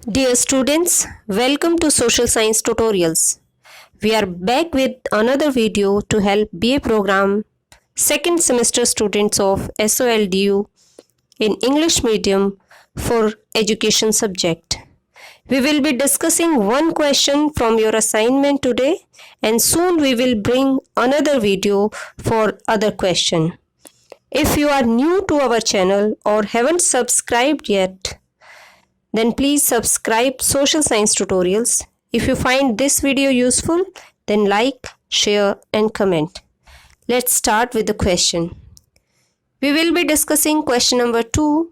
Dear students, welcome to Social Science Tutorials. We are back with another video to help BA program second semester students of SOLDU in English medium for education subject. We will be discussing one question from your assignment today and soon we will bring another video for other question. If you are new to our channel or haven't subscribed yet, then please subscribe Social Science Tutorials. If you find this video useful, then like, share and comment. Let's start with the question. We will be discussing question number 2,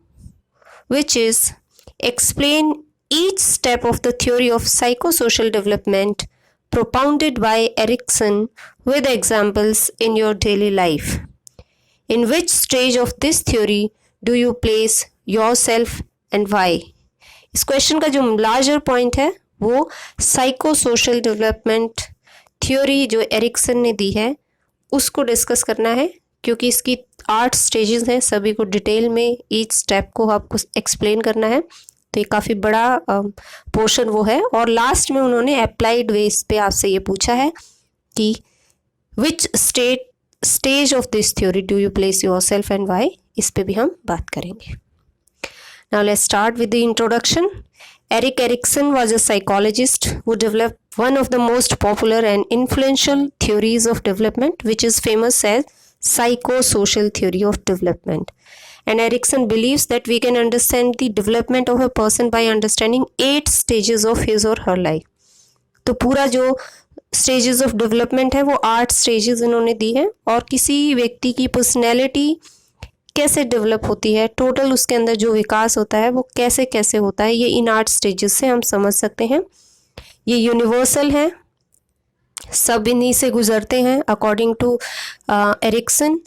which is explain each step of the theory of psychosocial development propounded by Erikson with examples in your daily life. In which stage of this theory do you place yourself and why? इस question का जो larger point है वो psycho social development theory जो Ericsson ने दी है उसको discuss करना है, क्योंकि इसकी 8 स्टेजेस हैं, सभी को डिटेल में ईच स्टेप को आपको एक्सप्लेन करना है। तो ये काफ़ी बड़ा पोर्शन वो है। और लास्ट में उन्होंने अप्लाइड वेज पे आपसे ये पूछा है कि which stage of this theory do you place yourself and why, इस पे भी हम बात करेंगे। Now let's start with the introduction. Erik Erikson was a psychologist who developed one of the most popular and influential theories of development, which is famous as psychosocial theory of development. And Erikson believes that we can understand the development of a person by understanding 8 stages of his or her life. तो पूरा जो stages of development है वो 8 stages इन्होंने दी है, और किसी व्यक्ति की पर्सनैलिटी कैसे डेवलप होती है, टोटल उसके अंदर जो विकास होता है वो कैसे कैसे होता है, ये इन 8 स्टेजेस से हम समझ सकते हैं। ये यूनिवर्सल है, सब इन्हीं से गुजरते हैं according to Erikson.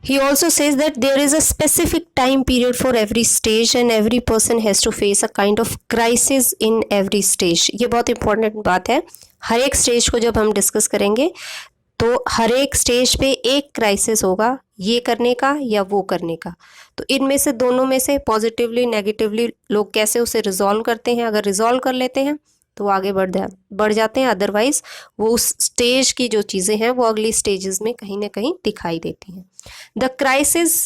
He also says that there is a specific time period for every stage and every person has to face a kind of crisis in every stage. ये बहुत इंपॉर्टेंट बात है। हर एक स्टेज को जब हम discuss करेंगे तो हर एक स्टेज पे एक क्राइसिस होगा, ये करने का या वो करने का। तो इनमें से दोनों में से पॉजिटिवली नेगेटिवली लोग कैसे उसे रिजॉल्व करते हैं, अगर रिजॉल्व कर लेते हैं तो आगे बढ़ जाते हैं, अदरवाइज वो उस स्टेज की जो चीज़ें हैं वो अगली स्टेजेस में कहीं ना कहीं दिखाई देती हैं। The crisis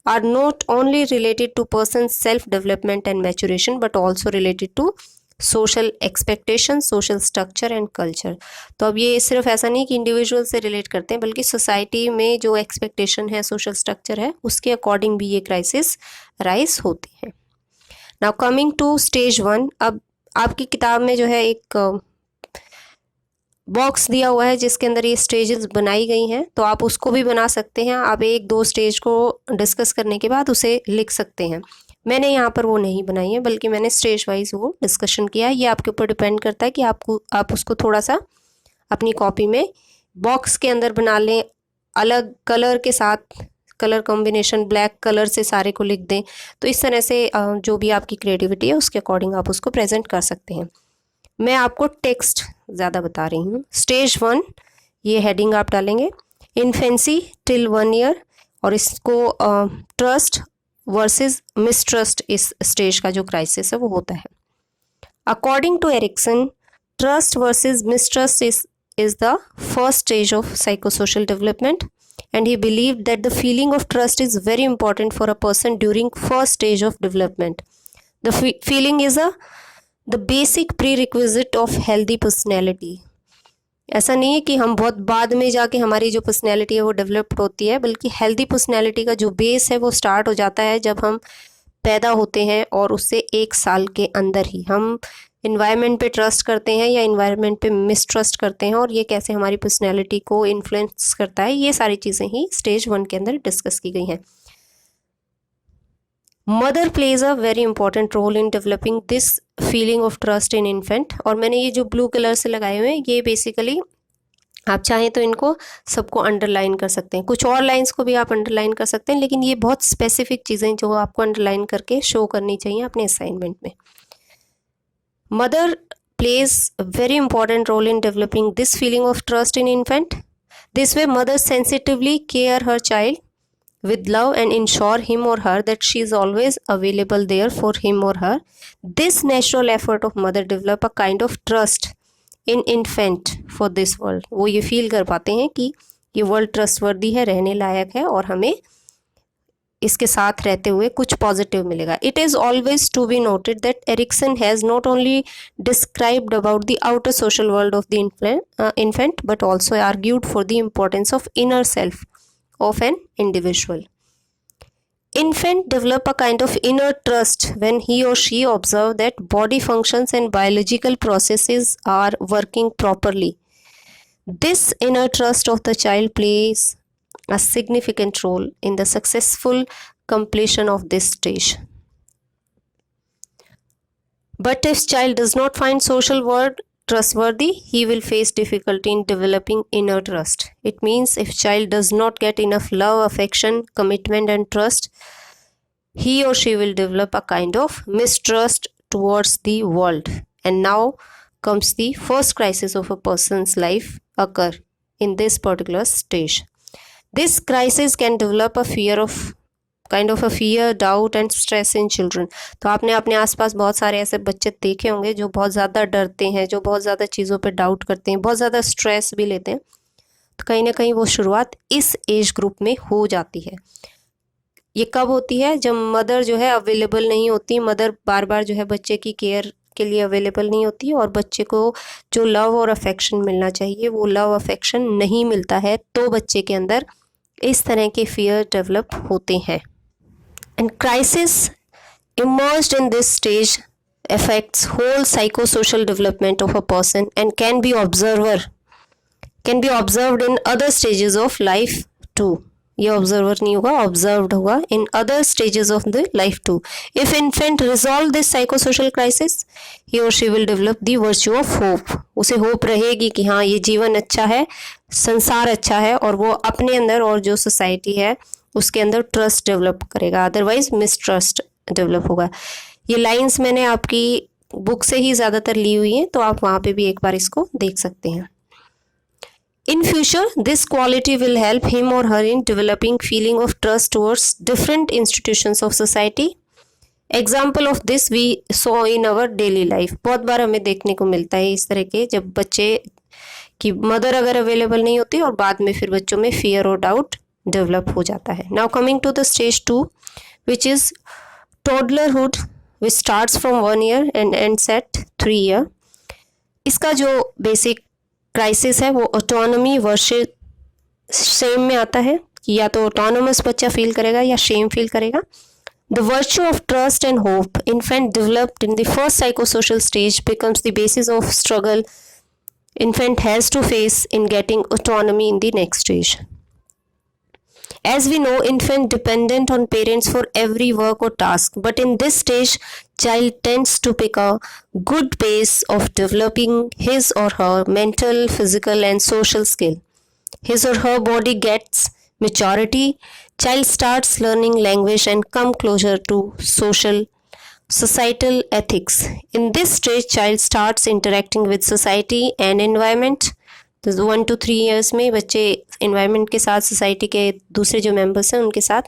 are not only related to person self development and maturation but also related to social expectation, social structure and culture. तो अब ये सिर्फ ऐसा नहीं कि इंडिविजुअल से रिलेट करते हैं, बल्कि सोसाइटी में जो एक्सपेक्टेशन है, सोशल स्ट्रक्चर है, उसके अकॉर्डिंग भी ये क्राइसिस राइज होती है। नाउ कमिंग टू स्टेज 1, अब आपकी किताब में जो है एक बॉक्स दिया हुआ है जिसके अंदर ये स्टेजेस बनाई गई हैं, तो आप उसको भी बना सकते हैं। आप 1-2 स्टेज को डिस्कस करने के बाद उसे लिख सकते हैं। मैंने यहाँ पर वो नहीं बनाई है, बल्कि मैंने स्टेज वाइज वो डिस्कशन किया है। ये आपके ऊपर डिपेंड करता है कि आप उसको थोड़ा सा अपनी कॉपी में बॉक्स के अंदर बना लें, अलग कलर के साथ, कलर कॉम्बिनेशन ब्लैक कलर से सारे को लिख दें। तो इस तरह से जो भी आपकी क्रिएटिविटी है उसके अकॉर्डिंग आप उसको प्रेजेंट कर सकते हैं। मैं आपको टेक्स्ट ज़्यादा बता रही हूँ। स्टेज 1, ये हेडिंग आप डालेंगे इन्फेंसी टिल 1 ईयर, और इसको ट्रस्ट वर्सेस मिसट्रस्ट इस स्टेज का जो क्राइसिस है वो होता है। According to Erikson, trust versus mistrust is the first stage of psychosocial development and he believed that the feeling of trust is very important for a person during first stage of development. The feeling is the basic prerequisite of healthy personality. ऐसा नहीं है कि हम बहुत बाद में जाके हमारी जो पर्सनैलिटी है वो डेवलप होती है, बल्कि हेल्दी पर्सनैलिटी का जो बेस है वो स्टार्ट हो जाता है जब हम पैदा होते हैं, और उससे 1 साल के अंदर ही हम इन्वायरमेंट पे ट्रस्ट करते हैं या इन्वायरमेंट पे मिसट्रस्ट करते हैं, और ये कैसे हमारी पर्सनैलिटी को इन्फ्लुएंस करता है, ये सारी चीज़ें ही स्टेज 1 के अंदर डिस्कस की गई हैं। Mother plays a very important role in developing this feeling of trust in infant. और मैंने ये जो ब्लू कलर से लगाए हुए हैं, ये बेसिकली आप चाहें तो इनको सबको अंडरलाइन कर सकते हैं, कुछ और लाइंस को भी आप अंडरलाइन कर सकते हैं, लेकिन ये बहुत स्पेसिफिक चीज़ें जो आपको अंडरलाइन करके शो करनी चाहिए अपने असाइनमेंट में। Mother plays a very important role in developing this feeling of trust in infant. This way, mother sensitively care her child with love and ensure him or her that she is always available there for him or her. This natural effort of mother develop a kind of trust in infant for this world. वो ये feel कर पाते हैं कि ये world trustworthy है, रहने लायक है और हमें इसके साथ रहते हुए कुछ पॉजिटिव मिलेगा. It is always to be noted that Erikson has not only described about the outer social world of the infant but also argued for the importance of inner self of an individual. Infant develop a kind of inner trust when he or she observe that body functions and biological processes are working properly. This inner trust of the child plays a significant role in the successful completion of this stage. But if child does not find social world trustworthy, he will face difficulty in developing inner trust. It means if child does not get enough love, affection, commitment and trust, he or she will develop a kind of mistrust towards the world. And now comes the first crisis of a person's life occur in this particular stage. This crisis can develop a fear, doubt and stress in children. तो आपने अपने आसपास बहुत सारे ऐसे बच्चे देखे होंगे जो बहुत ज़्यादा डरते हैं, जो बहुत ज़्यादा चीज़ों पे डाउट करते हैं, बहुत ज़्यादा स्ट्रेस भी लेते हैं. तो कहीं ना कहीं वो शुरुआत इस एज ग्रुप में हो जाती है. ये कब होती है? जब मदर जो है अवेलेबल नहीं होती, मदर बार बार जो है बच्चे की केयर के लिए अवेलेबल नहीं होती और बच्चे को जो लव और अफेक्शन मिलना चाहिए वो लव अफेक्शन नहीं मिलता है, तो बच्चे के अंदर इस तरह के फियर डेवलप होते हैं. And crisis emerged in this stage affects whole psychosocial development of a person and can be observed in other stages of life too. ये ऑब्जर्वर नहीं होगा, ऑब्जर्व्ड होगा in other stages of the life too. If infant resolve this psychosocial crisis, he और she will develop the virtue of hope. उसे hope रहेगी कि हाँ ये जीवन अच्छा है, संसार अच्छा है, और वो अपने अंदर और जो सोसाइटी है उसके अंदर ट्रस्ट डेवलप करेगा, अदरवाइज मिसट्रस्ट डेवलप होगा. ये लाइंस मैंने आपकी बुक से ही ज़्यादातर ली हुई हैं, तो आप वहाँ पे भी एक बार इसको देख सकते हैं. In future, this quality will help him or her in developing feeling of trust towards different institutions of society. Example of this we saw in our daily life. बहुत बार हमें देखने को मिलता है इस तरह के, जब बच्चे की मदर अगर अवेलेबल नहीं होती और बाद में फिर बच्चों में फियर और डाउट डेवलप हो जाता है. Now coming to the stage 2, which is toddlerhood, which starts from 1 year and ends at 3 year. इसका जो बेसिक क्राइसिस है वो ऑटोनॉमी वर्सेस शेम में आता है कि या तो ऑटोनोमस बच्चा फील करेगा या शेम फील करेगा. The virtue of trust and hope infant developed in the first psychosocial stage becomes the basis of struggle infant has to face in getting autonomy in the next stage. As we know, infant dependent on parents for every work or task, but in this stage, child tends to pick a good pace of developing his or her mental, physical and social skill. His or her body gets maturity, child starts learning language and come closer to societal ethics. In this stage, child starts interacting with society and environment. तो 1 to 3 years में बच्चे environment के साथ, society के दूसरे जो members हैं उनके साथ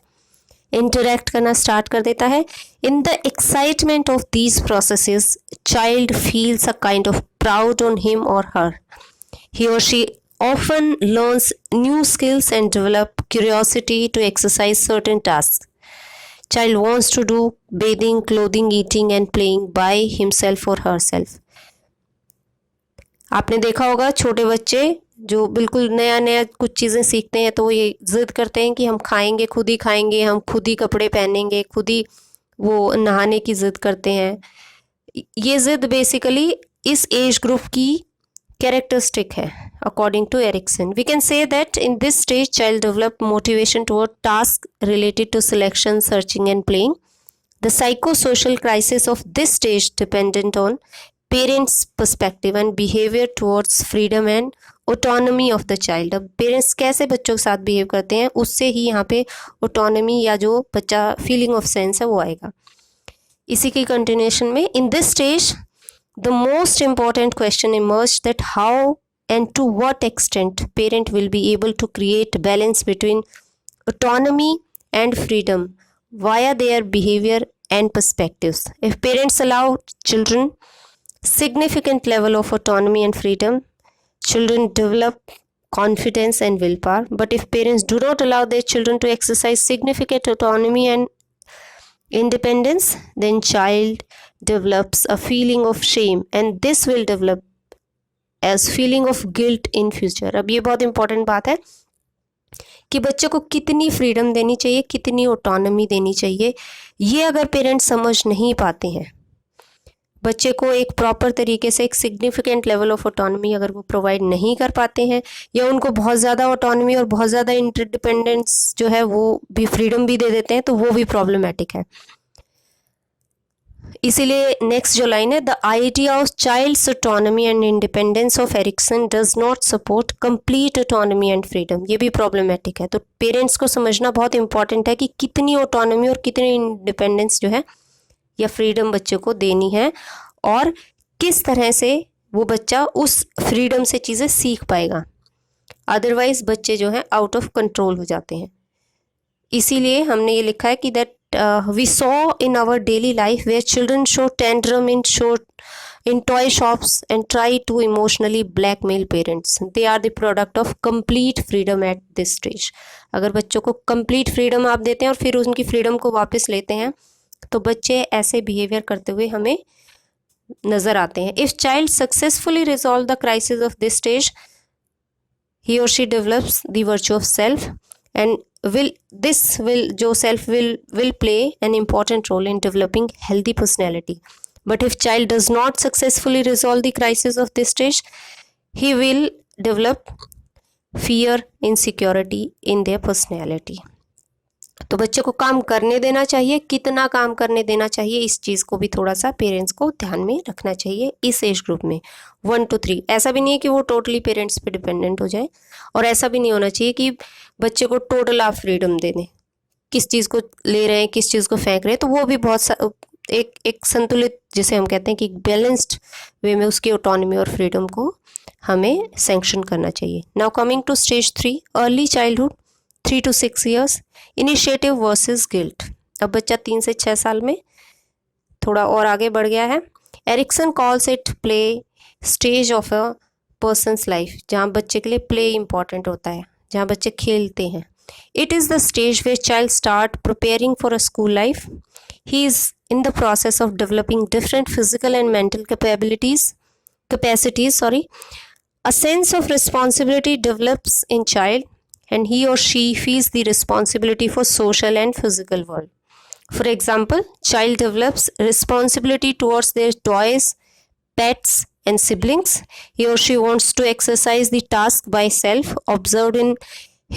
इंटरेक्ट करना स्टार्ट कर देता है. In the excitement of these processes child feels a kind of proud on him और हर. ही और she often learns new skills and develop curiosity to exercise certain tasks. Child wants to do bathing, clothing, eating and playing by himself or herself. आपने देखा होगा छोटे बच्चे जो बिल्कुल नया नया कुछ चीज़ें सीखते हैं तो वो ये ज़िद करते हैं कि हम खाएंगे, खुद ही खाएंगे, हम खुद ही कपड़े पहनेंगे, खुद ही वो नहाने की ज़िद करते हैं. ये ज़िद बेसिकली इस एज ग्रुप की कैरेक्टरिस्टिक है according to Erikson. We can say that in this stage child develop motivation toward task related to selection, searching and playing. The psychosocial crisis of this stage dependent on parents perspective and behaviour towards freedom and autonomy of the child. अब parents कैसे बच्चों के साथ behave करते हैं उससे ही यहाँ पे ऑटोनॉमी या जो बच्चा फीलिंग ऑफ सेंस है वो आएगा. इसी की कंटिन्यूएशन में in this stage the most important question emerge that how and to what extent parent will be able to create balance between autonomy and freedom via their behavior and perspectives. If parents allow children significant level of autonomy and freedom, children develop confidence and willpower. But if parents do not allow their children to exercise significant autonomy and independence, then child develops a feeling of shame, and this will develop as feeling of guilt in future. अब ये बहुत important बात है कि बच्चे को कितनी freedom देनी चाहिए, कितनी ऑटोनॉमी देनी चाहिए, ये अगर पेरेंट्स समझ नहीं पाते हैं, बच्चे को एक प्रॉपर तरीके से एक सिग्निफिकेंट लेवल ऑफ ऑटोनॉमी अगर वो प्रोवाइड नहीं कर पाते हैं, या उनको बहुत ज़्यादा ऑटोनॉमी और बहुत ज़्यादा इंडिपेंडेंस जो है वो भी फ्रीडम भी दे देते हैं, तो वो भी प्रॉब्लमेटिक है. इसीलिए नेक्स्ट जो लाइन है, the idea of child's autonomy and independence of Erikson does not support complete autonomy and freedom, ये भी प्रॉब्लमेटिक है. तो पेरेंट्स को समझना बहुत इंपॉर्टेंट है कि कितनी ऑटोनॉमी और कितनी इंडिपेंडेंस जो है या फ्रीडम बच्चे को देनी है, और किस तरह से वो बच्चा उस फ्रीडम से चीज़ें सीख पाएगा. अदरवाइज बच्चे जो हैं आउट ऑफ कंट्रोल हो जाते हैं. इसीलिए हमने ये लिखा है कि that we saw in our daily life where children show tantrum in toy shops and try to emotionally blackmail parents. They are the product of complete freedom at this stage. अगर बच्चों को complete freedom आप देते हैं और फिर उनकी freedom को वापस लेते हैं, तो बच्चे ऐसे behavior करते हुए हमें नज़र आते हैं. If child successfully resolve the crisis of this stage, he or she develops the virtue of self, and जो self will play an important role in developing healthy personality. But if child does not successfully resolve the crisis of this stage, he will develop fear, insecurity in their personality. तो बच्चे को काम करने देना चाहिए, कितना काम करने देना चाहिए, इस चीज़ को भी थोड़ा सा पेरेंट्स को ध्यान में रखना चाहिए इस एज ग्रुप में 1 to 3. ऐसा भी नहीं है कि वो टोटली पेरेंट्स पे डिपेंडेंट हो जाए, और ऐसा भी नहीं होना चाहिए कि बच्चे को टोटल आप फ्रीडम दे दें, किस चीज़ को ले रहे हैं, किस चीज़ को फेंक रहे हैं. तो वो भी बहुत एक संतुलित, जिसे हम कहते हैं कि बैलेंस्ड वे में उसकी ऑटोनॉमी और फ्रीडम को हमें सैंक्शन करना चाहिए. Now coming to stage 3, early childhood 3 to 6 years, initiative versus guilt. अब बच्चा 3 से 6 साल में थोड़ा और आगे बढ़ गया है. Erikson calls it play stage of a person's life, जहाँ बच्चे के लिए प्ले इंपॉर्टेंट होता है, जहाँ बच्चे खेलते हैं. It is the stage where child start preparing for a school life. He is in the process of developing different physical and mental capacities. A sense of responsibility develops in child, and he or she feels the responsibility for social and physical world. For example, child develops responsibility towards their toys, pets, and siblings. He or she wants to exercise the task by self, observed in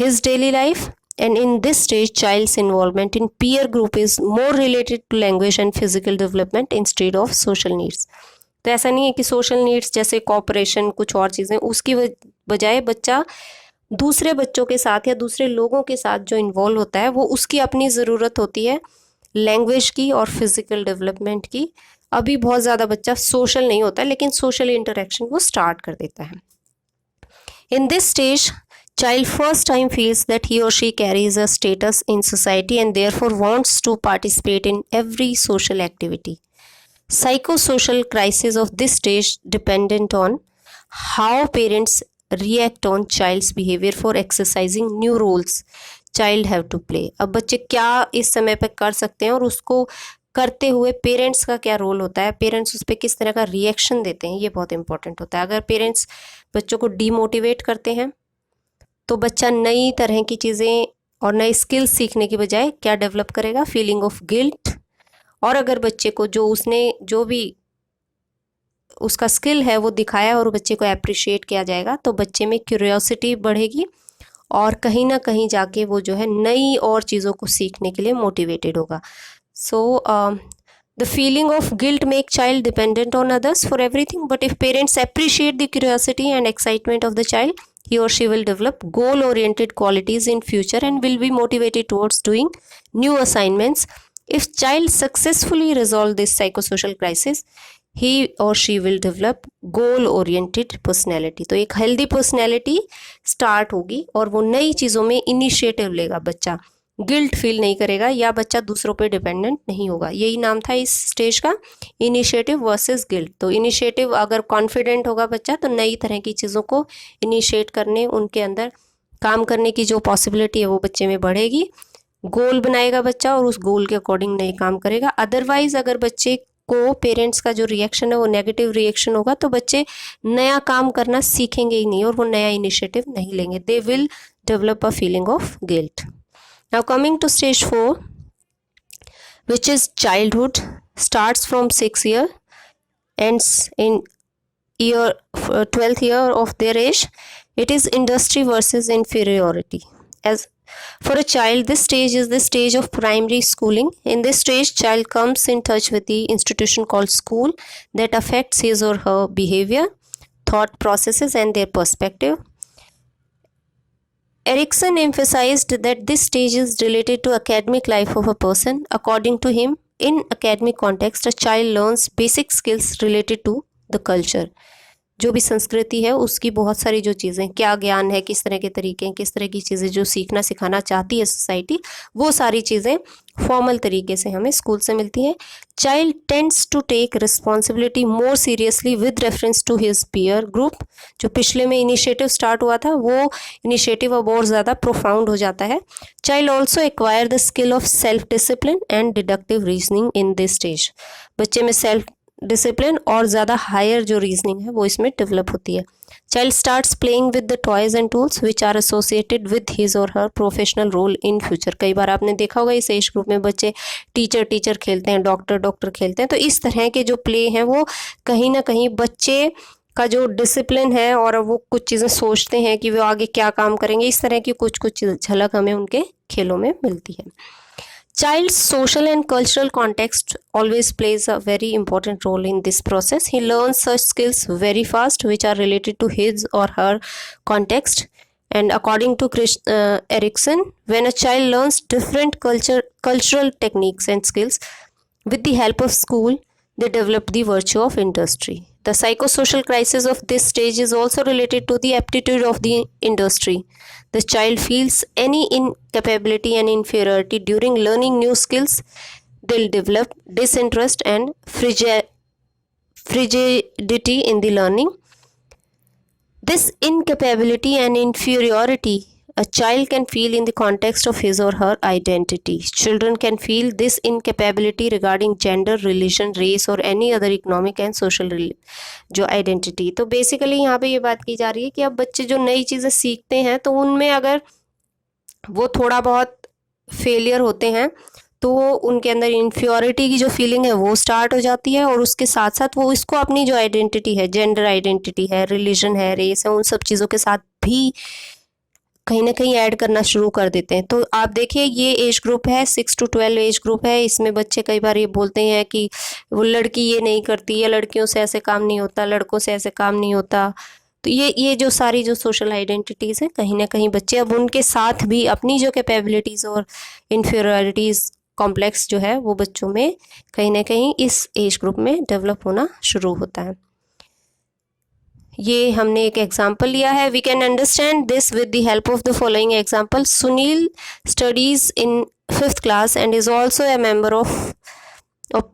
his daily life. And in this stage, child's involvement in peer group is more related to language and physical development instead of social needs. तो ऐसा नहीं है कि social needs जैसे corporation, कुछ और चीज़ें, उसकी बजाय बच्चा दूसरे बच्चों के साथ या दूसरे लोगों के साथ जो इन्वॉल्व होता है, वो उसकी अपनी ज़रूरत होती है लैंग्वेज की और फिज़िकल डेवलपमेंट की. अभी बहुत ज़्यादा बच्चा सोशल नहीं होता है, लेकिन सोशल इंटरेक्शन वो स्टार्ट कर देता है. इन this stage, child first time feels that he or she carries a status in society and therefore wants to participate in every social activity. Psychosocial crisis of this stage dependent on how parents react on child's behavior for exercising new roles child have to play. अब बच्चे क्या इस समय पे कर सकते हैं और उसको करते हुए पेरेंट्स का क्या रोल होता है, पेरेंट्स उस पर किस तरह का रिएक्शन देते हैं, ये बहुत इंपॉर्टेंट होता है. अगर पेरेंट्स बच्चों को डीमोटिवेट करते हैं तो बच्चा नई तरह की चीज़ें और नई स्किल्स सीखने की बजाय क्या डेवलप करेगा, फीलिंग ऑफ गिल्ट. और अगर बच्चे को जो भी उसका स्किल है वो दिखाया और बच्चे को अप्रिशिएट किया जाएगा, तो बच्चे में क्यूरियोसिटी बढ़ेगी और कहीं ना कहीं जाके वो जो है नई और चीज़ों को सीखने के लिए मोटिवेटेड होगा. So the feeling of guilt make child dependent on others for everything, but if parents appreciate the curiosity and excitement of the child, he or she will develop goal-oriented qualities in future and will be motivated towards doing new assignments. If child successfully resolve this psychosocial crisis, he or she will develop goal-oriented personality. तो एक healthy personality start होगी और वो नई चीज़ों में initiative लेगा बच्चा गिल्ट फील नहीं करेगा या बच्चा दूसरों पे डिपेंडेंट नहीं होगा। यही नाम था इस स्टेज का, इनिशिएटिव वर्सेस गिल्ट। तो इनिशिएटिव अगर कॉन्फिडेंट होगा बच्चा तो नई तरह की चीज़ों को इनिशिएट करने, उनके अंदर काम करने की जो पॉसिबिलिटी है वो बच्चे में बढ़ेगी। गोल बनाएगा बच्चा और उस गोल के अकॉर्डिंग नए काम करेगा। अदरवाइज अगर बच्चे को पेरेंट्स का जो रिएक्शन है वो नेगेटिव रिएक्शन होगा तो बच्चे नया काम करना सीखेंगे ही नहीं और वो नया इनिशिएटिव नहीं लेंगे। They will develop a feeling of guilt. Now coming to stage 4, which is childhood, starts from 6 year, ends in year 12th year of their age. It is industry versus inferiority. As for a child, this stage is the stage of primary schooling. In this stage, child comes in touch with the institution called school that affects his or her behavior, thought processes and their perspective. Erikson emphasized that this stage is related to academic life of a person. According to him, in academic context, a child learns basic skills related to the culture. जो भी संस्कृति है उसकी बहुत सारी जो चीज़ें, क्या ज्ञान है, किस तरह के तरीके हैं, किस तरह की चीज़ें जो सीखना सिखाना चाहती है सोसाइटी, वो सारी चीज़ें फॉर्मल तरीके से हमें स्कूल से मिलती हैं। Child tends to take responsibility more seriously with reference to his peer group. जो पिछले में इनिशिएटिव स्टार्ट हुआ था वो इनिशिएटिव अब और ज़्यादा प्रोफाउंड हो जाता है। Child also acquire the skill of self discipline and deductive reasoning in this stage. बच्चे में सेल्फ डिसिप्लिन और ज़्यादा हायर जो रीजनिंग है वो इसमें डेवलप होती है। Child starts playing with the toys and tools which are associated with his और her professional role in future. कई बार आपने देखा होगा इस एज ग्रुप में बच्चे टीचर खेलते हैं, डॉक्टर खेलते हैं। तो इस तरह के जो प्ले हैं वो कहीं ना कहीं बच्चे का जो डिसिप्लिन है और वो कुछ चीज़ें सोचते हैं कि वो आगे क्या काम करेंगे, इस तरह की कुछ झलक हमें उनके खेलों में मिलती है। Child's social and cultural context always plays a very important role in this process. He learns such skills very fast which are related to his or her context. And according to Erikson, when a child learns different cultural techniques and skills with the help of school, they develop the virtue of industry. The psychosocial crisis of this stage is also related to the aptitude of the industry. The child feels any incapability and inferiority during learning new skills. They'll develop disinterest and frigidity in the learning. This incapability and inferiority a child can feel in the context of his or her identity. Children can feel this incapability regarding gender, religion, race or any other economic and social जो identity. तो basically यहाँ पे ये बात की जा रही है कि अब बच्चे जो नई चीज़ें सीखते हैं तो उनमें अगर वो थोड़ा बहुत फेलियर होते हैं तो उनके अंदर इन्फ्योरिटी की जो फीलिंग है वो स्टार्ट हो जाती है और उसके साथ साथ वो इसको अपनी जो आइडेंटिटी है, जेंडर आइडेंटिटी है, रिलीजन है, रेस है, उन सब चीज़ों के साथ भी कहीं ना कहीं ऐड करना शुरू कर देते हैं। तो आप देखिए ये एज ग्रुप है 6 to 12 एज ग्रुप है। इसमें बच्चे कई बार ये बोलते हैं कि वो लड़की ये नहीं करती या लड़कियों से ऐसे काम नहीं होता, लड़कों से ऐसे काम नहीं होता। तो ये जो सारी जो सोशल आइडेंटिटीज़ हैं कहीं ना कहीं बच्चे अब उनके साथ भी अपनी जो कैपेबिलिटीज़ और इन्फीरियरिटीज़ कॉम्प्लेक्स जो है वो बच्चों में कहीं ना कहीं इस एज ग्रुप में डेवलप होना शुरू होता है। ये हमने एक एग्जाम्पल लिया है। We can understand this with the help of the following example. Sunil studies in 5th class and is also a member of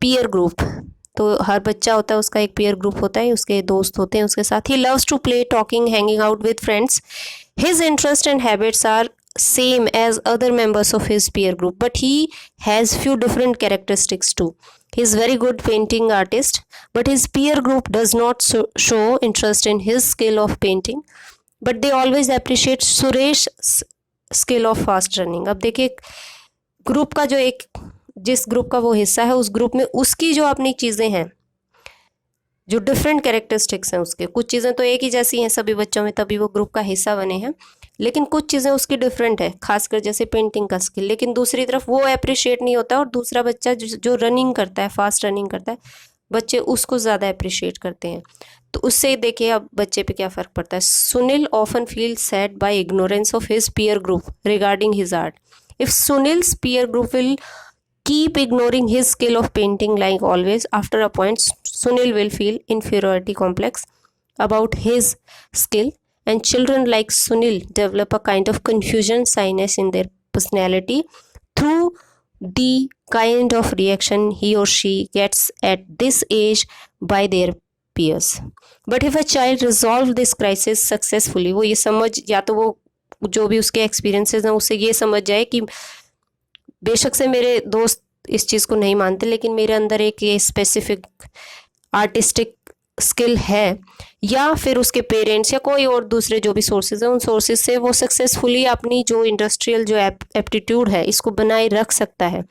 peer group. तो हर बच्चा होता है उसका एक पीयर ग्रुप होता है, उसके दोस्त होते हैं उसके साथ। He loves to play, talking, hanging out with friends. His interest and habits are same as other members of his peer group, but he has few different characteristics too. He is very good painting artist, but his peer group does not show interest in his skill of painting, but they always appreciate Suresh's skill of fast running. अब देखिए group का जो एक जिस group का वो हिस्सा है उस ग्रुप में उसकी जो अपनी चीज़ें हैं, जो डिफरेंट कैरेक्टरिस्टिक्स हैं उसके, कुछ चीज़ें तो एक ही जैसी हैं सभी बच्चों में तभी वो ग्रुप का हिस्सा बने हैं, लेकिन कुछ चीज़ें उसकी डिफरेंट है, खासकर जैसे पेंटिंग का स्किल। लेकिन दूसरी तरफ वो अप्रिशिएट नहीं होता और दूसरा बच्चा जो रनिंग करता है, फास्ट रनिंग करता है, बच्चे उसको ज़्यादा अप्रिशिएट करते हैं। तो उससे देखिए अब बच्चे पे क्या फ़र्क पड़ता है। Sunil often feel sad by ignorance of his peer group regarding his art. If Sunil's peer group will keep ignoring his skill of painting like always, after a point Sunil will feel inferiority complex about his skill, and children like Sunil develop a kind of confusion shyness in their personality through the kind of reaction he or she gets at this age by their peers. But if a child resolve this crisis successfully, वो ये समझ, या तो वो जो भी उसके experiences हैं उससे ये समझ जाए कि बेशक से मेरे दोस्त इस चीज़ को नहीं मानते, लेकिन मेरे अंदर एक ये स्पेसिफिक आर्टिस्टिक स्किल है, या फिर उसके पेरेंट्स या कोई और दूसरे जो भी सोर्सेज हैं उन सोर्सेज से वो सक्सेसफुली अपनी जो इंडस्ट्रियल जो एप्टीट्यूड है इसको बनाए रख सकता है,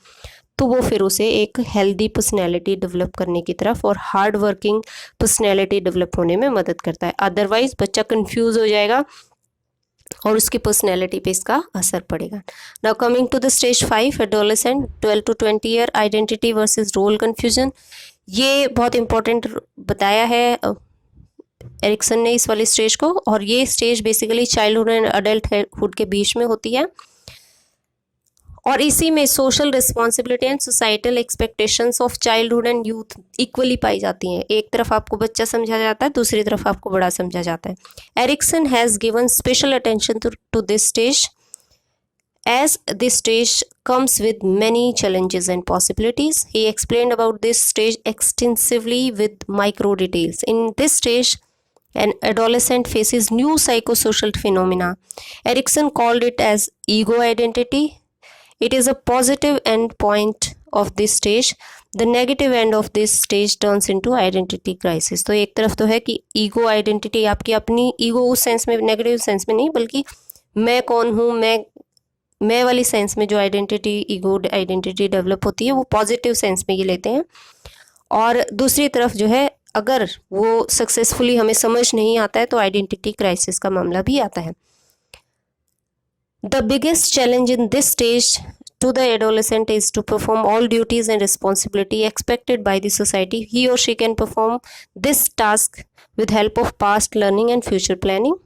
तो वो फिर उसे एक हेल्दी पर्सनैलिटी डेवलप करने की तरफ और हार्ड वर्किंग पर्सनैलिटी डेवलप होने में मदद करता है। अदरवाइज बच्चा कंफ्यूज हो जाएगा और उसकी पर्सनैलिटी पे इसका असर पड़ेगा। Now coming to the stage 5, adolescent 12 to 20 year, identity versus role confusion. ये बहुत इंपॉर्टेंट बताया है एरिक्सन ने इस वाली स्टेज को, और ये stage basically childhood and adulthood के बीच में होती है, और इसी में social responsibility and societal expectations of childhood and youth equally पाई जाती हैं। एक तरफ आपको बच्चा समझा जाता है, दूसरी तरफ आपको बड़ा समझा जाता है। Erikson has given special attention to this stage as this stage comes with many challenges and possibilities. He explained about this stage extensively with micro details. In this stage, an adolescent faces new psychosocial phenomena. Erikson called it as ego identity. It is a positive end point of this stage. The negative end of this stage turns into identity crisis. तो एक तरफ तो है कि ego identity, आपकी अपनी ego उस sense में, नेगेटिव सेंस में नहीं, बल्कि मैं कौन हूँ, मैं वाली सेंस में जो आइडेंटिटी, ईगो आइडेंटिटी डेवलप होती है वो पॉजिटिव सेंस में ये लेते हैं। और दूसरी तरफ जो है, अगर वो सक्सेसफुली हमें समझ नहीं आता है तो आइडेंटिटी क्राइसिस का मामला भी आता है। The biggest challenge in this stage to the adolescent is to perform all duties and responsibility expected by the society. He or she can perform this task with help of past learning and future planning.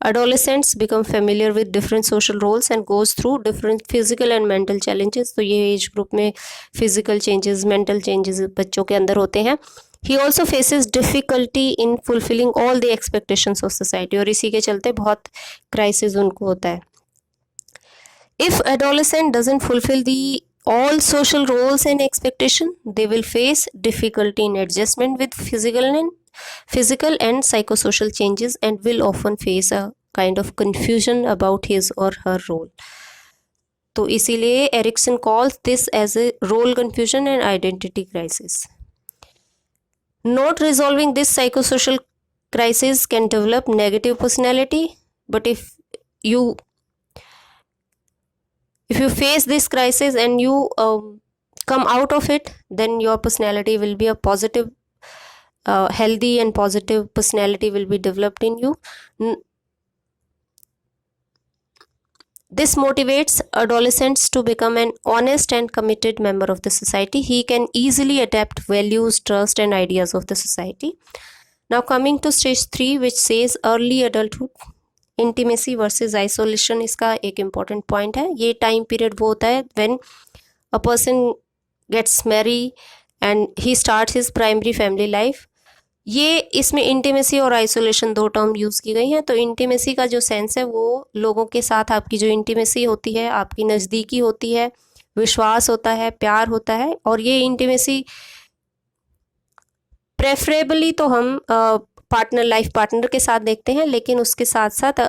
Adolescents become familiar with different social roles and goes through different physical and mental challenges. तो ये age group में physical changes, mental changes बच्चों के अंदर होते हैं। He also faces difficulty in fulfilling all the expectations of society, और इसी के चलते बहुत crisis उनको होता है। If adolescent doesn't fulfill all social roles and expectation, they will face difficulty in adjustment with physical and psychosocial changes and will often face a kind of confusion about his or her role. तो इसीलिए Ericsson calls this as a role confusion and identity crisis. Not resolving this psychosocial crisis can develop negative personality, but if you face this crisis and you come out of it, then your personality will be a positive, healthy and positive personality will be developed in you. This motivates adolescents to become an honest and committed member of the society. He can easily adapt values, trust and ideas of the society. Now coming to stage 3, which says early adulthood, intimacy versus isolation, इसका एक important point है। ये time period वो होता है when a person gets marry and he starts his primary family life. ये इसमें intimacy और आइसोलेशन दो टर्म यूज़ की गई हैं। तो इंटीमेसी का जो सेंस है वो लोगों के साथ आपकी जो इंटीमेसी होती है, आपकी नज़दीकी होती है, विश्वास होता है, प्यार होता है, और ये इंटीमेसी प्रेफरेबली तो हम लाइफ पार्टनर के साथ देखते हैं, लेकिन उसके साथ साथ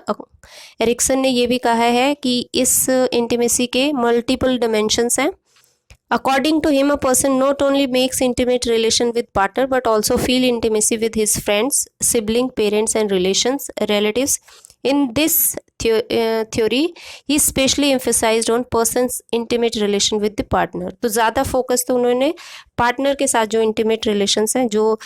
एरिक्सन ने ये भी कहा है कि इस इंटीमेसी के मल्टीपल डिमेंशंस हैं। According to him, a person not only makes intimate relation with partner but also feel intimacy with his friends, sibling, parents and relatives. In this theory he specially emphasized on person's intimate relation with the partner. तो ज़्यादा focus तो उन्होंने partner के साथ जो intimate relations हैं, जो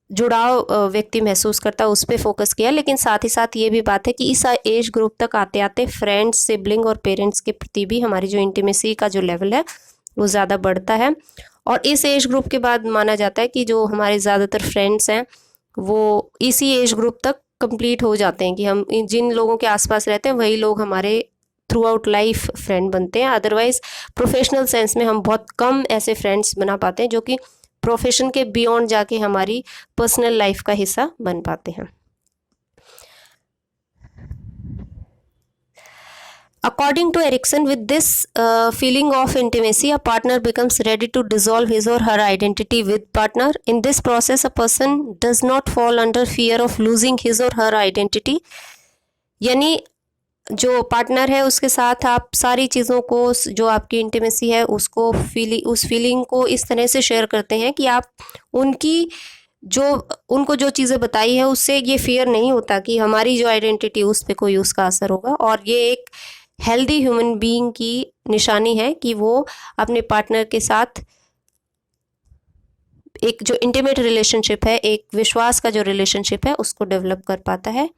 जुड़ाव व्यक्ति महसूस करता है, उस पर फोकस किया। लेकिन साथ ही साथ ये भी बात है कि इस एज ग्रुप तक आते आते फ्रेंड्स, सिबलिंग और पेरेंट्स के प्रति भी हमारी जो इंटीमेसी का जो लेवल है वो ज़्यादा बढ़ता है। और इस एज ग्रुप के बाद माना जाता है कि जो हमारे ज़्यादातर फ्रेंड्स हैं वो इसी एज ग्रुप तक कंप्लीट हो जाते हैं, कि हम जिन लोगों के आसपास रहते हैं वही लोग हमारे थ्रू आउट लाइफ फ्रेंड बनते हैं। अदरवाइज़ प्रोफेशनल सेंस में हम बहुत कम ऐसे फ्रेंड्स बना पाते हैं जो कि प्रोफेशन के बियॉन्ड जाके हमारी पर्सनल लाइफ का हिस्सा बन पाते हैं। According to Erikson, with this feeling of intimacy, a partner becomes ready to dissolve his or her identity with partner. In this process, a person does not fall under fear of losing his or her identity. यानी जो partner है उसके साथ आप सारी चीज़ों को, जो आपकी इंटीमेसी है उसको उस फीलिंग को इस तरह से शेयर करते हैं कि आप उनको जो चीज़ें बताई है उससे ये फियर नहीं होता कि हमारी जो आइडेंटिटी उस पर कोई उसका असर होगा। और ये एक हेल्दी ह्यूमन बीइंग की निशानी है कि वो अपने पार्टनर के साथ एक जो इंटीमेट रिलेशनशिप है, एक विश्वास का जो रिलेशनशिप है, उसको डेवलप कर पाता है।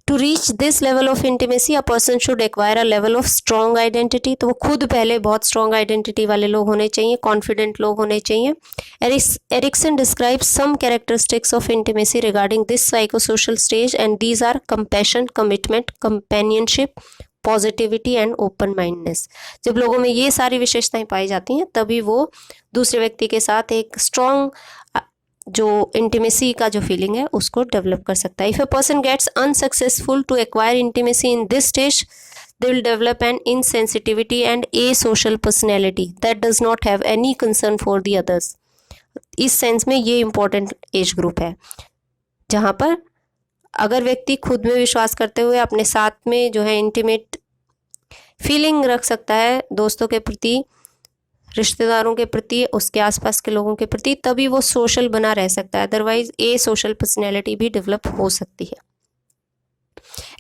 To reach this level of intimacy a person should acquire a level of strong identity. तो वो खुद पहले बहुत स्ट्रॉन्ग आइडेंटिटी वाले लोग होने चाहिए, कॉन्फिडेंट लोग होने चाहिए। Erikson describes some characteristics of intimacy regarding this psychosocial stage and these are compassion, commitment, companionship, positivity and open mindness. जब लोगों में ये सारी विशेषताएं पाई जाती हैं तभी वो दूसरे व्यक्ति के साथ एक स्ट्रॉन्ग जो इंटीमेसी का जो फीलिंग है उसको डेवलप कर सकता है। If a person gets unsuccessful to acquire intimacy in this stage, they will develop an insensitivity and asocial personality that does not have any concern for the others। इस sense में ये important age group है जहाँ पर अगर व्यक्ति खुद में विश्वास करते हुए अपने साथ में जो है इंटीमेट फीलिंग रख सकता है दोस्तों के प्रति, रिश्तेदारों के प्रति, उसके आसपास के लोगों के प्रति, तभी वो सोशल बना रह सकता है। अदरवाइज ए सोशल पर्सनैलिटी भी डेवलप हो सकती है।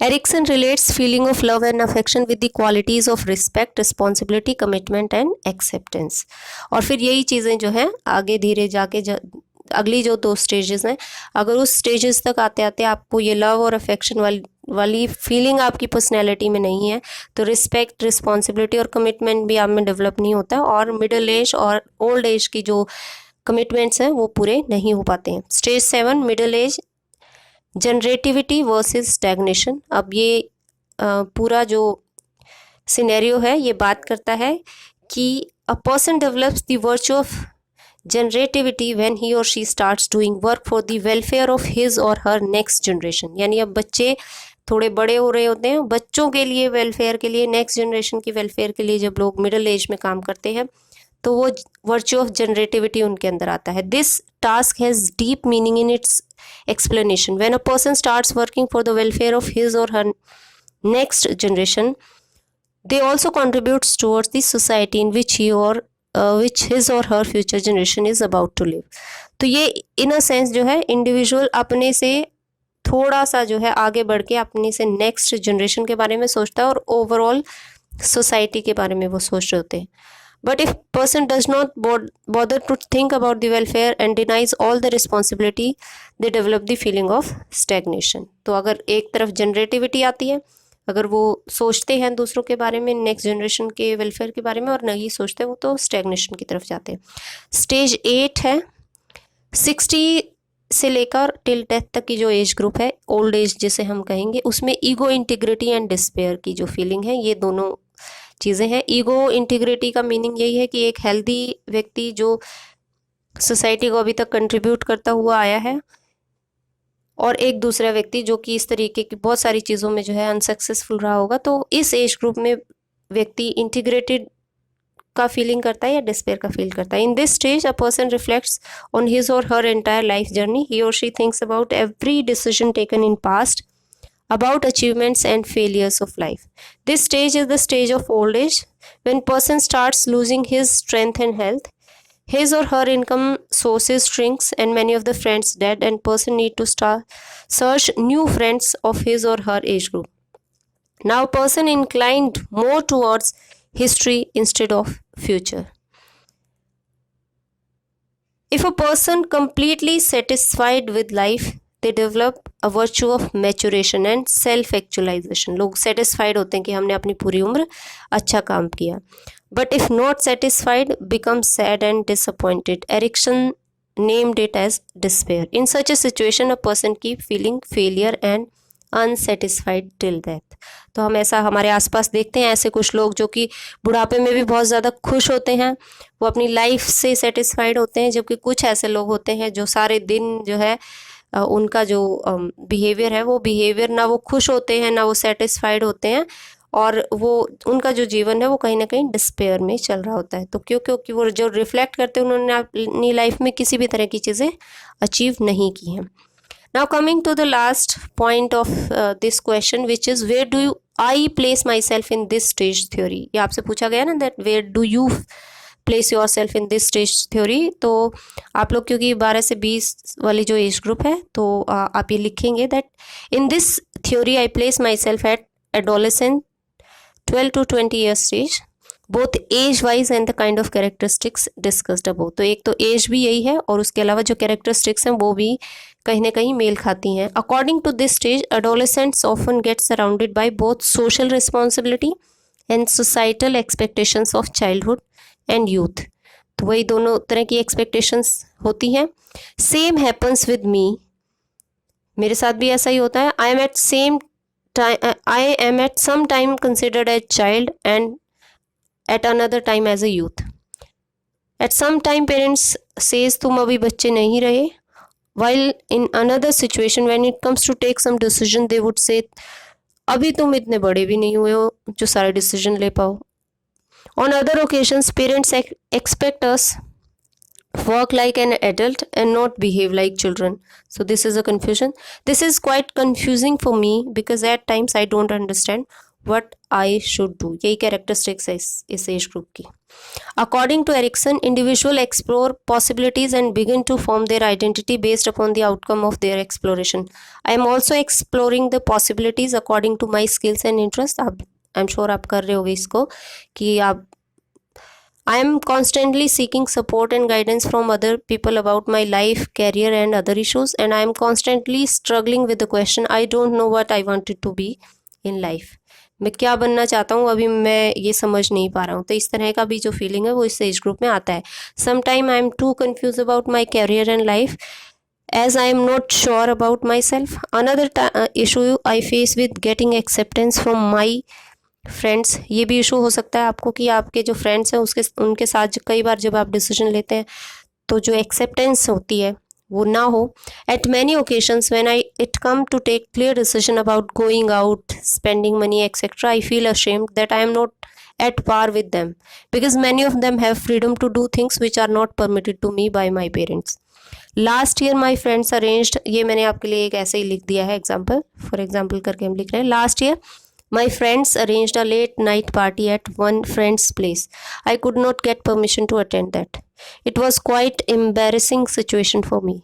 Erikson relates feeling of love and affection with the qualities of respect, responsibility, commitment and acceptance. और फिर यही चीज़ें जो हैं आगे धीरे जाके अगली जो 2 स्टेजेस हैं, अगर उस स्टेजेस तक आते आते आपको ये लव और अफेक्शन वाली फीलिंग आपकी पर्सनैलिटी में नहीं है तो रिस्पेक्ट, रिस्पॉन्सिबिलिटी और कमिटमेंट भी आप में डेवलप नहीं होता, और मिडिल एज और ओल्ड एज की जो कमिटमेंट्स हैं वो पूरे नहीं हो पाते हैं। Stage 7 middle age, generativity versus stagnation. अब ये पूरा जो सिनेरियो है ये बात करता है कि a person develops the virtue of generativity when he और she starts doing work for the welfare of his और हर नेक्स्ट जनरेशन। यानी अब बच्चे थोड़े बड़े हो रहे होते हैं, बच्चों के लिए वेलफेयर के लिए, नेक्स्ट जनरेशन की वेलफेयर के लिए जब लोग मिडिल एज में काम करते हैं तो वो वर्च्यू ऑफ जनरेटिविटी उनके अंदर आता है। This task has deep meaning in its explanation। When a person starts working for the welfare of his or her next generation, they also contributes towards the society in which which his or her future generation is about to live। तो ये in a sense जो है individual अपने से थोड़ा सा जो है आगे बढ़ के अपने से नेक्स्ट जनरेशन के बारे में सोचता है और ओवरऑल सोसाइटी के बारे में वो सोच रहे होते हैं। But if person does not bother to think about the welfare and denies all the responsibility, they develop the feeling of stagnation। तो अगर एक तरफ जनरेटिविटी आती है, अगर वो सोचते हैं दूसरों के बारे में, नेक्स्ट जनरेशन के वेलफेयर के बारे में, और नहीं सोचते वो तो स्टैग्नेशन की तरफ जाते हैं। स्टेज 8 है 60 से लेकर टिल डेथ तक की जो एज ग्रुप है, ओल्ड एज जिसे हम कहेंगे, उसमें ईगो इंटीग्रिटी एंड डिस्पेयर की जो फीलिंग है, ये दोनों चीज़ें हैं। ईगो इंटीग्रिटी का मीनिंग यही है कि एक हेल्दी व्यक्ति जो सोसाइटी को अभी तक कंट्रीब्यूट करता हुआ आया है, और एक दूसरा व्यक्ति जो कि इस तरीके की बहुत सारी चीज़ों में जो है अनसक्सेसफुल रहा होगा। तो इस एज ग्रुप में व्यक्ति इंटीग्रेटेड का फीलिंग करता है या डिस्पेयर का फील करता है। इन this stage a person reflects on his और हर एंटायर लाइफ जर्नी। ही और she thinks about every decision taken in past, about achievements and failures of life। This stage is the stage of old age, when person starts losing his strength and health, his or her income sources shrinks and many of the friends dead, and person need to search new friends of his or her age group। Now person inclined more towards history instead of future। If a person completely satisfied with life, they develop a virtue of maturation and self actualization। लोग satisfied होते हैं कि हमने अपनी पूरी उम्र अच्छा काम किया। But if not satisfied, become sad and disappointed। Erikson named it as despair। In such a situation, a person keep feeling failure and unsatisfied till death। तो हम ऐसा हमारे आसपास देखते हैं, ऐसे कुछ लोग जो कि बुढ़ापे में भी बहुत ज़्यादा खुश होते हैं, वो अपनी लाइफ से सेटिस्फाइड होते हैं, जबकि कुछ ऐसे लोग होते हैं जो सारे दिन जो है उनका जो बिहेवियर है वो बिहेवियर ना वो खुश होते हैं ना वो सेटिस्फाइड होते हैं, और वो उनका जो जीवन है वो कहीं ना कहीं डिस्पेयर में चल रहा होता है। तो क्योंकि वो जो रिफ्लेक्ट करते हैं उन्होंने अपनी लाइफ में किसी भी तरह की चीज़ें अचीव नहीं की हैं। Now coming to the last point of this question, which is where do I place myself in this stage theory? ये आपसे पूछा गया ना that where do you place yourself in this stage theory? तो आप लोग क्योंकि 12 से 20 वाली जो एज ग्रुप है तो आप ये लिखेंगे that in this theory I place myself at adolescent 12 to 20 year stage, both age wise and the kind of characteristics discussed above. तो एक तो एज भी यही है और उसके अलावा जो कैरेक्टरिस्टिक्स हैं वो भी कहीं ना कहीं मेल खाती हैं। According to this stage adolescents often get surrounded by both social responsibility and societal expectations of childhood and youth. तो वही दोनों तरह की एक्सपेक्टेशंस होती हैं। सेम हैपन्स विद मी, मेरे साथ भी ऐसा ही होता है। I am at some time considered as child and at another time as a youth. At some time parents says तुम अभी बच्चे नहीं रहे, while in another situation when it comes to take some decision they would say अभी तुम इतने बड़े भी नहीं हुए हो जो सारे डिसीजन ले पाओ। On other occasions parents expect us work like an adult and not behave like children. So this is a confusion. This is quite confusing for me because at times I don't understand what I should do. यही characteristics है इस age group की। According to Erikson, individuals explore possibilities and begin to form their identity based upon the outcome of their exploration. I am also exploring the possibilities according to my skills and interests. I am sure आप कर रहे होगे इसको कि आप I am constantly seeking support and guidance from other people about my life, career and other issues, and I am constantly struggling with the question I don't know what I wanted to be in life. मैं क्या बनना चाहता हूँ अभी मैं ये समझ नहीं पा रहा हूँ। तो इस तरह का भी जो फीलिंग है वो इस एज ग्रुप में आता है। Sometime I am too confuse about my career and life as I am not sure about myself. Another issue I face with getting acceptance from my friends. ये भी इशू हो सकता है आपको कि आपके जो फ्रेंड्स हैं उनके साथ कई बार जब आप डिसीजन लेते हैं तो जो एक्सेप्टेंस होती है वो ना हो। At many occasions when it come to take clear decision about going out, spending money, etc., I feel ashamed that I am not at par with them because many of them have freedom to do things which are not permitted to me by my parents. Last year my friends arranged, ये मैंने आपके लिए एक ऐसे ही लिख दिया है example, for example करके हम लिख रहे हैं। Last year my friends arranged a late night party at one friend's place. I could not get permission to attend that. It was quite embarrassing situation for me.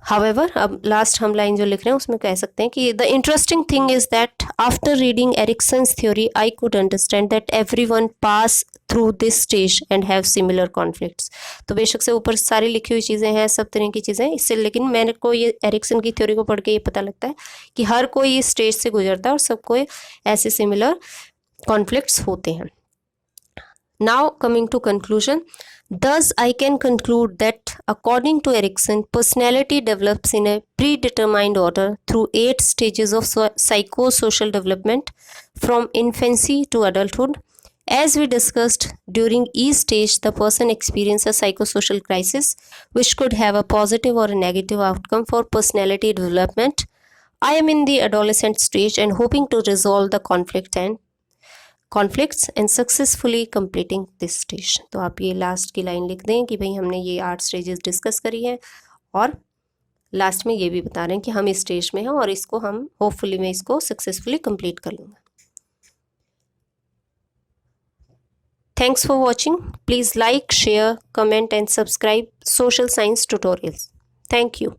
However, अब last हम line जो लिख रहे हैं उसमें कह सकते हैं कि the interesting thing is that after reading Erikson's theory, I could understand that everyone pass through this stage and have similar conflicts. तो बेशक से ऊपर सारी लिखी हुई चीज़ें हैं, सब तरह की चीज़ें इससे, लेकिन मैंने को ये एरिक्सन की थ्योरी को पढ़ के ये पता लगता है कि हर कोई इस स्टेज से गुजरता है और सबको ऐसे सिमिलर कॉन्फ्लिक्ट्स होते हैं। Now coming to conclusion, thus I can conclude that according to Erikson, personality develops in a predetermined order through 8 stages of psychosocial development from infancy to adulthood. As we discussed, during each stage the person experiences a psychosocial crisis which could have a positive or a negative outcome for personality development. I am in the adolescent stage and hoping to resolve the conflicts and successfully completing this stage. तो आप ये last की line लिख दें कि भाई हमने ये 8 स्टेजेस डिस्कस करी हैं और लास्ट में ये भी बता रहे हैं कि हम इस स्टेज में हैं और इसको हम होपफुली मैं इसको सक्सेसफुली कंप्लीट कर लूँगा। Thanks for watching. Please like, share, comment and subscribe Social Science Tutorials. Thank you.